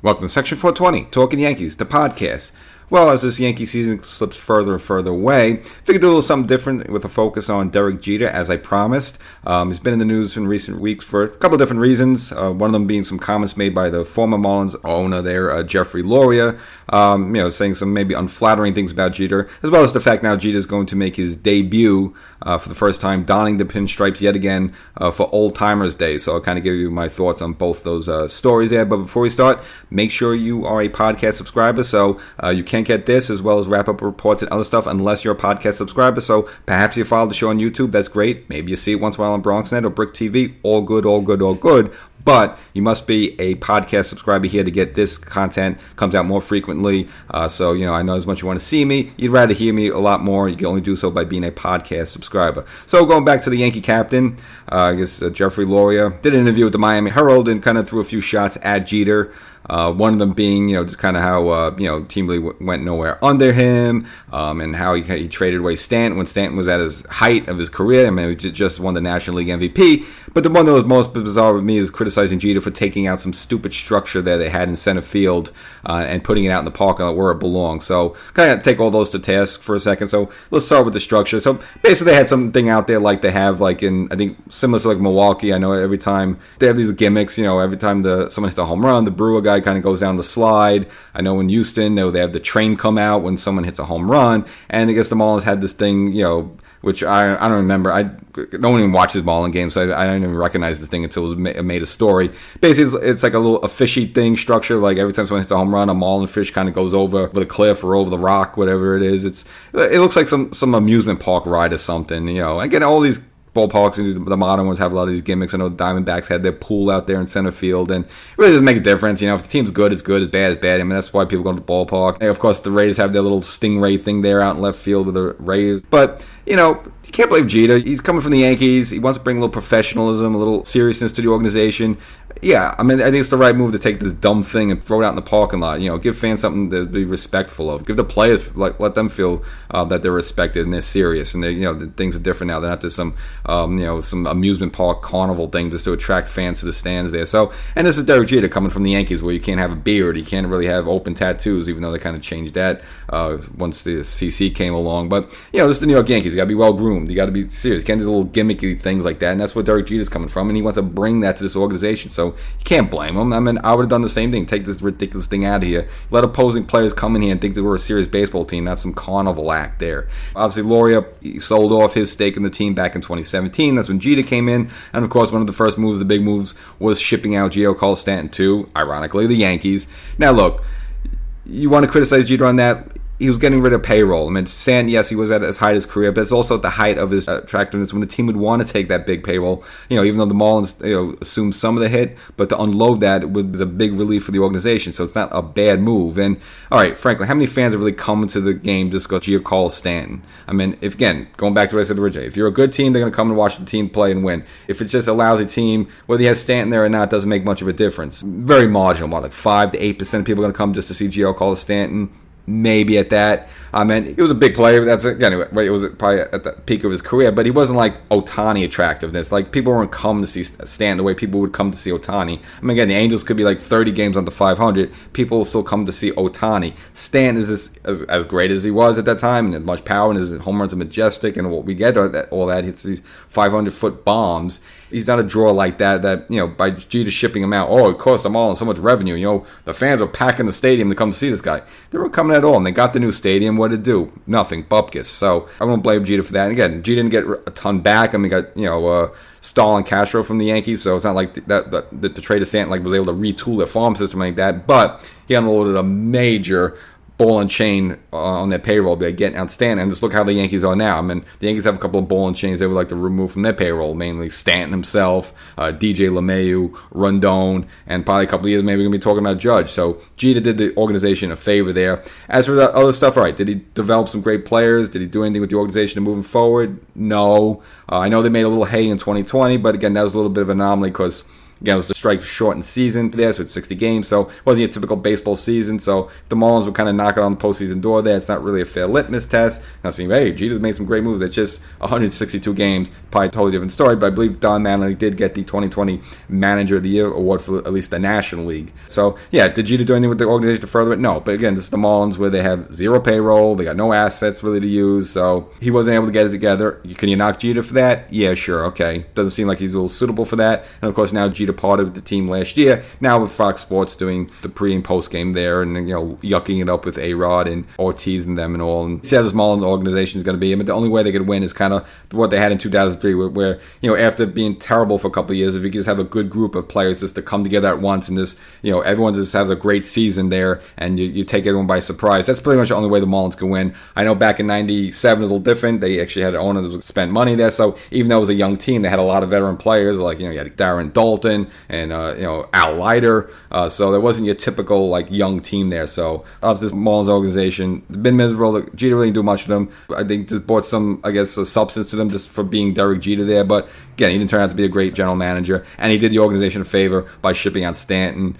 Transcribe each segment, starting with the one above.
Welcome to Section 420, Talkin Yankees, the podcast. Well, as this Yankee season slips further and further away, figured to do a little something different with a focus on Derek Jeter, as I promised. He's been in the news in recent weeks for a couple of different reasons. One of them being some comments made by the former Marlins owner there, Jeffrey Loria, saying some maybe unflattering things about Jeter, as well as the fact now Jeter is going to make his debut for the first time, donning the pinstripes yet again for Old Timers Day. So I'll kind of give you my thoughts on both those stories there. But before we start, make sure you are a podcast subscriber so you can't get this as well as wrap-up reports and other stuff unless you're a podcast subscriber. So perhaps you follow the show on YouTube. That's great. Maybe you see it once in a while on BronxNet or BRIC TV. All good, all good, all good. But you must be a podcast subscriber here to get this content. Comes out more frequently. So, I know as much as you want to see me, you'd rather hear me a lot more. You can only do so by being a podcast subscriber. So going back to the Yankee captain, Jeffrey Loria did an interview with the Miami Herald and kind of threw a few shots at Jeter. One of them being, just kind of how, team really went nowhere under him, and how he traded away Stanton when Stanton was at his height of his career. I mean, he just won the National League MVP. But the one that was most bizarre with me is criticizing Jeter for taking out some stupid structure there they had in center field and putting it out in the parking lot where it belongs. So kind of take all those to task for a second. So let's start with the structure. So basically they had something out there like they have like in, I think, similar to like Milwaukee. I know every time they have these gimmicks, every time someone hits a home run, the Brewer guy kind of goes down the slide. I know in Houston, they have the train come out when someone hits a home run. And I guess the Marlins had this thing, which I don't remember. No one even watches Marlin games, so I didn't even recognize this thing until it was made a story. Basically, it's like a fishy thing structure. Like every time someone hits a home run, a Marlin fish kind of goes over the cliff or over the rock, whatever it is. It looks like some amusement park ride or something. Again, all these ballparks and the modern ones have a lot of these gimmicks. I know the Diamondbacks had their pool out there in center field, and it really doesn't make a difference. If the team's good, it's good. It's bad, it's bad. I mean, that's why people go to the ballpark. And of course, the Rays have their little Stingray thing there out in left field with the Rays. But, you can't blame Jeter. He's coming from the Yankees. He wants to bring a little professionalism, a little seriousness to the organization. Yeah, I mean, I think it's the right move to take this dumb thing and throw it out in the parking lot. Give fans something to be respectful of. Give the players, let them feel that they're respected and they're serious. And the things are different now. They're not just some amusement park carnival thing just to attract fans to the stands there. So, and this is Derek Jeter coming from the Yankees, where you can't have a beard, you can't really have open tattoos, even though they kind of changed that once the CC came along. But this is the New York Yankees. You got to be well groomed. You got to be serious. You can't do little gimmicky things like that. And that's where Derek Jeter's coming from, and he wants to bring that to this organization. So you can't blame him. I mean, I would have done the same thing. Take this ridiculous thing out of here. Let opposing players come in here and think that we're a serious baseball team, not some carnival act there. Obviously, Loria sold off his stake in the team back in 2017. That's when Jeter came in. And, of course, one of the first moves, the big moves, was shipping out Giancarlo Stanton to, ironically, the Yankees. Now, look, you want to criticize Jeter on that? He was getting rid of payroll. I mean, Stanton, yes, he was at his height of his career, but it's also at the height of his attractiveness when the team would want to take that big payroll. Even though the Marlins, assumed some of the hit, but to unload that was a big relief for the organization. So it's not a bad move. And all right, frankly, how many fans have really come into the game just to go Giancarlo Stanton? I mean, going back to what I said originally, if you're a good team, they're going to come and watch the team play and win. If it's just a lousy team, whether you have Stanton there or not, doesn't make much of a difference. Very marginal, like 5 to 8% of people are going to come just to see Giancarlo Stanton. Maybe at that. I mean, he was a big player. Anyway, it was probably at the peak of his career, but he wasn't like Ohtani attractiveness. Like, people weren't coming to see Stanton the way people would come to see Ohtani. I mean, again, the Angels could be like 30 games under 500. People will still come to see Ohtani. Stanton is as great as he was at that time, and as much power, and his home runs are majestic, and what we get all that hits these 500-foot bombs. He's not a draw like that, by Jeter shipping him out, it cost them all so much revenue. The fans were packing the stadium to come to see this guy. They weren't coming at all, and they got the new stadium. What did it do? Nothing. Bupkis. So I won't blame Jeter for that. And again, Jeter didn't get a ton back. I mean, got, Stahl and Castro from the Yankees, so it's not like the trade of Stanton was able to retool their farm system like that, but he unloaded a major ball and chain on their payroll by getting outstanding. And just look how the Yankees are now. I mean, the Yankees have a couple of ball and chains they would like to remove from their payroll, mainly Stanton himself, DJ LeMahieu, Rondon, and probably a couple of years maybe we're going to be talking about Judge. So Jeter did the organization a favor there. As for the other stuff, all right, did he develop some great players? Did he do anything with the organization moving forward? No. I know they made a little hay in 2020, but again, that was a little bit of an anomaly because Again, it was the strike shortened season there, so it's 60 games, so it wasn't a typical baseball season. So if the Marlins would kind of knock it on the postseason door there, it's not really a fair litmus test. Not saying, hey, Jeter's made some great moves. It's just 162 games, probably a totally different story. But I believe Don Mattingly did get the 2020 Manager of the Year award for at least the National League. So yeah, did Jeter do anything with the organization to further it? No. But again, this is the Marlins where they have zero payroll, they got no assets really to use, so he wasn't able to get it together. Can you knock Jeter for that? Yeah, sure, okay. Doesn't seem like he's a little suitable for that. And of course, now Jeter parted with the team last year. Now with Fox Sports doing the pre and post game there, and yucking it up with A-Rod and Ortiz and them and all. And see how this Marlins organization is going to be. I mean, the only way they could win is kind of what they had in 2003, where after being terrible for a couple of years, if you just have a good group of players just to come together at once and this, everyone just has a great season there, and you take everyone by surprise. That's pretty much the only way the Marlins can win. I know back in '97 it was a little different. They actually had an owner that spent money there, so even though it was a young team, they had a lot of veteran players, like you had Darren Dalton and Al Leiter. So there wasn't your typical young team there. So this Marlins organization been miserable. Jeter really didn't do much for them. I think just brought some, a substance to them just for being Derek Jeter there. But again, he didn't turn out to be a great general manager, and he did the organization a favor by shipping out Stanton.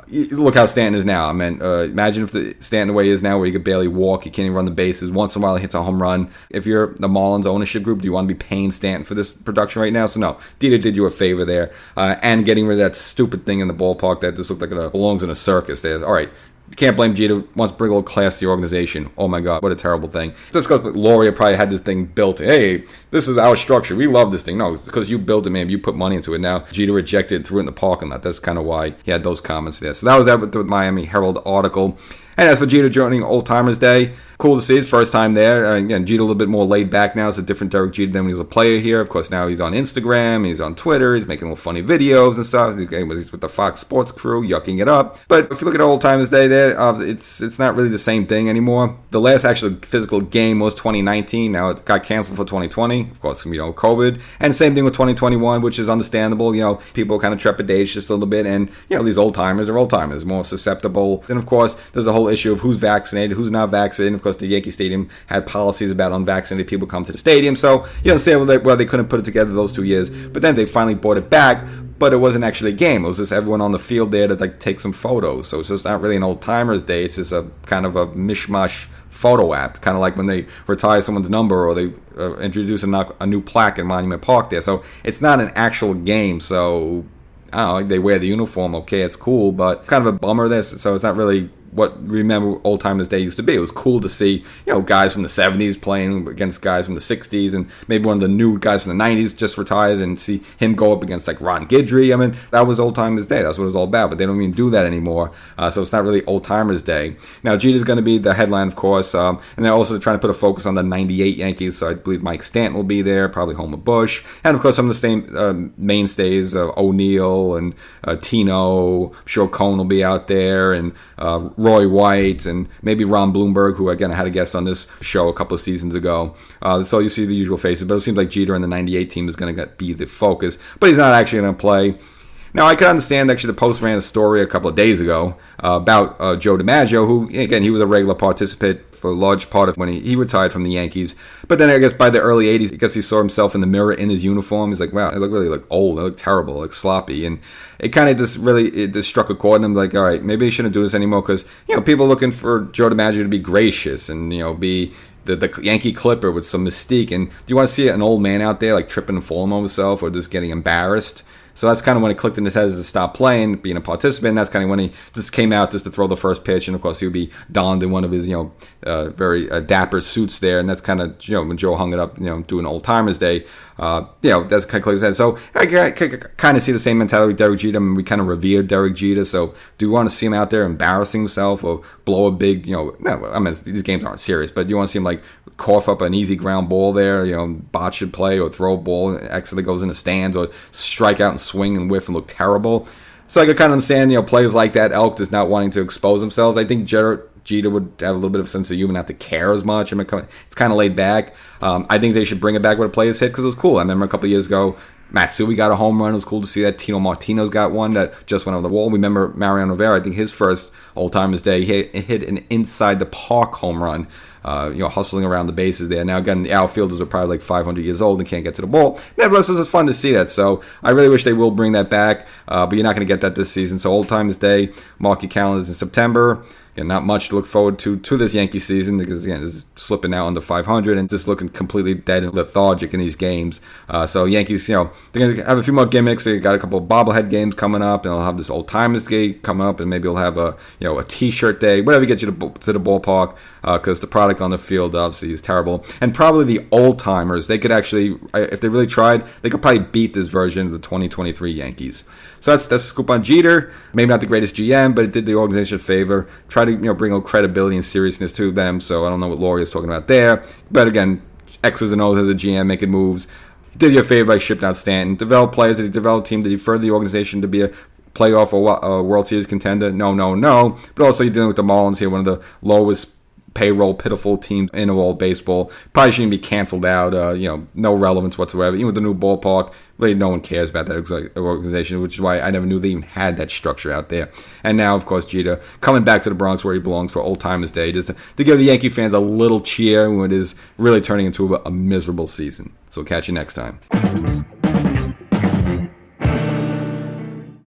Look how Stanton is now. I mean, imagine if Stanton the way he is now, where he could barely walk, he can't even run the bases. Once in a while, he hits a home run. If you're the Marlins ownership group, do you want to be paying Stanton for this production right now? So no, Jeter did you a favor there, and getting rid of that stupid thing in the ballpark that just looked like it belongs in a circus. There, all right. You can't blame Jeter. Wants to bring a little class to the organization. Oh my God, what a terrible thing. Just because Loria probably had this thing built. Hey, this is our structure. We love this thing. No, it's because you built it, man. You put money into it. Now Jeter rejected it, threw it in the parking lot. That's kind of why he had those comments there. So that was that with the Miami Herald article. And as for Jeter joining Old Timers Day, cool to see his first time there. Again, Jeter a little bit more laid back now. It's a different Derek Jeter than when he was a player here. Of course, now he's on Instagram, he's on Twitter, he's making little funny videos and stuff. He's with the Fox Sports crew, yucking it up. But if you look at Old Timers Day there, it's not really the same thing anymore. The last actual physical game was 2019. Now it got canceled for 2020. Of course, COVID. And same thing with 2021, which is understandable. People kind of trepidatious a little bit. And, these old timers are old timers, more susceptible. And of course, there's a whole issue of who's vaccinated, who's not vaccinated. And of course, the Yankee Stadium had policies about unvaccinated people come to the stadium. So you understand why they couldn't put it together those 2 years. But then they finally brought it back. But it wasn't actually a game. It was just everyone on the field there to take some photos. So it's just not really an old timers day. It's just a kind of a mishmash photo app. It's kind of like when they retire someone's number or they introduce a new plaque in Monument Park there. So it's not an actual game. So I don't know, they wear the uniform. Okay, it's cool, but kind of a bummer this. So it's not really what remember Old Timers Day used to be. It was cool to see, guys from the 70s playing against guys from the 60s, and maybe one of the new guys from the 90s just retires and see him go up against Ron Guidry. I mean, that was Old Timers Day. That's what it was all about, but they don't even do that anymore. So it's not really Old Timers Day. Now, Jeter's going to be the headline, of course, and they're also trying to put a focus on the 98 Yankees, so I believe Mike Stanton will be there, probably Homer Bush, and of course some of the same mainstays, O'Neill and Tino. I'm sure Cohn will be out there, and Roy White, and maybe Ron Bloomberg, who again I had a guest on this show a couple of seasons ago. So you see the usual faces, but it seems like Jeter and the 98 team is going to be the focus, but he's not actually going to play. Now, I can understand, actually, the Post ran a story a couple of days ago about Joe DiMaggio, who, again, he was a regular participant for a large part of when he retired from the Yankees. But then, I guess, by the early 80s, because he saw himself in the mirror in his uniform, he's like, wow, I look really old, I look terrible, I look sloppy. And it kind of just struck a chord, and I'm like, all right, maybe I shouldn't do this anymore, because, people are looking for Joe DiMaggio to be gracious and, be the Yankee Clipper with some mystique. And do you want to see an old man out there, tripping and falling over himself or just getting embarrassed? So that's kind of when it clicked in his head to stop playing, being a participant. That's kind of when he just came out just to throw the first pitch. And, of course, he would be donned in one of his, very dapper suits there. And that's kind of, when Joe hung it up, doing Old Timers Day. That's kind of clicked his head. So I kind of see the same mentality with Derek Jeter. I mean, we kind of revere Derek Jeter. So do you want to see him out there embarrassing himself or blow a big, no, I mean, these games aren't serious, but you want to see him cough up an easy ground ball there, botch a play or throw a ball and accidentally goes in the stands or strike out and swing and whiff and look terrible. So I could kind of understand, players like that, Elk is not wanting to expose themselves. I think Jeter would have a little bit of a sense of humor, not to care as much. I mean, it's kind of laid back. I think they should bring it back with a player's hit because it was cool. I remember a couple of years ago, Matsui got a home run. It was cool to see that. Tino Martino's got one that just went over the wall. We remember Mariano Rivera, I think his first Old Timers Day, he hit an inside the park home run. hustling around the bases there. Now, again, the outfielders are probably like 500 years old and can't get to the ball. Nevertheless, it's fun to see that. So I really wish they will bring that back, but you're not going to get that this season. So Old Timers Day, mark your calendars in September. Again, not much to look forward to this Yankee season because, again, it's slipping out under 500 and just looking completely dead and lethargic in these games. So Yankees, they're going to have a few more gimmicks. They got a couple of bobblehead games coming up, and they'll have this Old Timers Day coming up, and maybe they'll have a T-shirt day, whatever gets you to the ballpark, because the product on the field obviously is terrible. And probably the Old Timers, they could actually, if they really tried, they could probably beat this version of the 2023 Yankees. So that's a scoop on Jeter. Maybe not the greatest GM, but it did the organization a favor. Try to bring a credibility and seriousness to them. So I don't know what Laurie is talking about there. But again, X's and O's as a GM, making moves. He did you a favor by shipping out Stanton. Develop players. Did he develop a team? Did he further the organization to be a playoff or a World Series contender? No. But also you're dealing with the Marlins here, one of the lowest payroll, pitiful teams in all baseball. Probably shouldn't be canceled out. No relevance whatsoever. Even with the new ballpark, really no one cares about that organization, which is why I never knew they even had that structure out there. And now, of course, Jeter coming back to the Bronx where he belongs for Old Timers Day, just to give the Yankee fans a little cheer when it is really turning into a miserable season. So catch you next time.